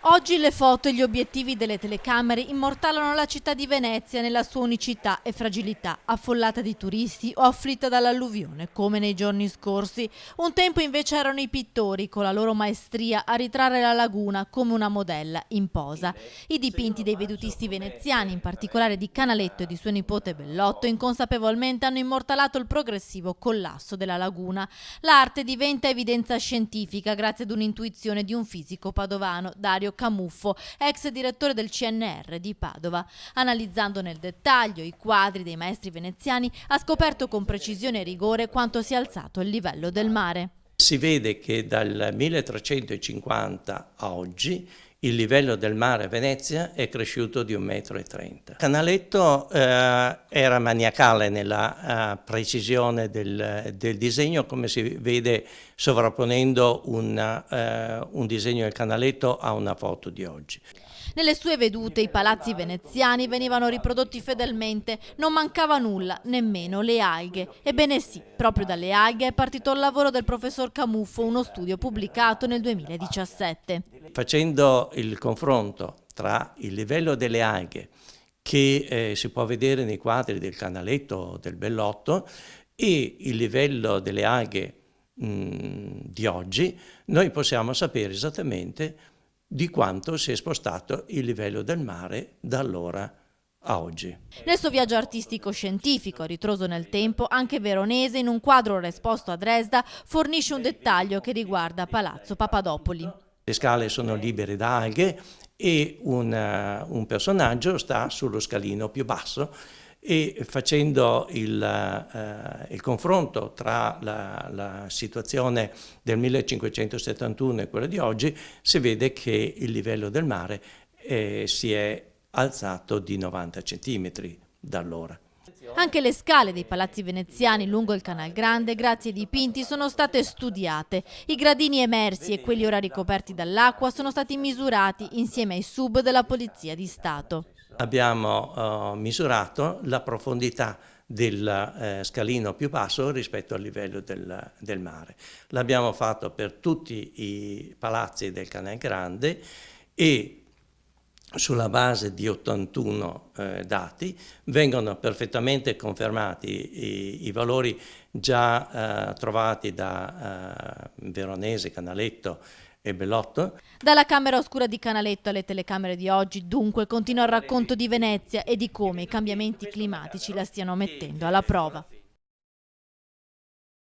Oggi le foto e gli obiettivi delle telecamere immortalano la città di Venezia nella sua unicità e fragilità, affollata di turisti o afflitta dall'alluvione, come nei giorni scorsi. Un tempo invece erano i pittori, con la loro maestria, a ritrarre la laguna come una modella in posa. I dipinti dei vedutisti veneziani, in particolare di Canaletto e di suo nipote Bellotto, inconsapevolmente hanno immortalato il progressivo collasso della laguna. L'arte diventa evidenza scientifica grazie ad un'intuizione di un fisico padovano, Dario Camuffo, ex direttore del CNR di Padova. Analizzando nel dettaglio i quadri dei maestri veneziani, ha scoperto con precisione e rigore quanto sia alzato il livello del mare. Si vede che dal 1350 a oggi il livello del mare a Venezia è cresciuto di 1,30 m. Canaletto era maniacale nella precisione del disegno, come si vede sovrapponendo un disegno del Canaletto a una foto di oggi. Nelle sue vedute i palazzi veneziani venivano riprodotti fedelmente, non mancava nulla, nemmeno le alghe. Ebbene sì, proprio dalle alghe è partito il lavoro del professor Camuffo, uno studio pubblicato nel 2017. Facendo il confronto tra il livello delle alghe che si può vedere nei quadri del Canaletto o del Bellotto e il livello delle alghe di oggi, noi possiamo sapere esattamente di quanto si è spostato il livello del mare da allora a oggi. Nel suo viaggio artistico-scientifico, ritroso nel tempo, anche veronese, in un quadro esposto a Dresda, fornisce un dettaglio che riguarda Palazzo Papadopoli. Le scale sono libere da alghe e un personaggio sta sullo scalino più basso e facendo il confronto tra la situazione del 1571 e quella di oggi, si vede che il livello del mare si è alzato di 90 centimetri da allora. Anche le scale dei palazzi veneziani lungo il Canal Grande, grazie ai dipinti, sono state studiate. I gradini emersi e quelli ora ricoperti dall'acqua sono stati misurati insieme ai sub della Polizia di Stato. Abbiamo misurato la profondità del scalino più basso rispetto al livello del mare. L'abbiamo fatto per tutti i palazzi del Canal Grande e sulla base di 81 dati vengono perfettamente confermati i valori già trovati da Veronese, Canaletto e Bellotto. Dalla camera oscura di Canaletto alle telecamere di oggi, dunque, continua il racconto di Venezia e di come i cambiamenti climatici la stiano mettendo alla prova.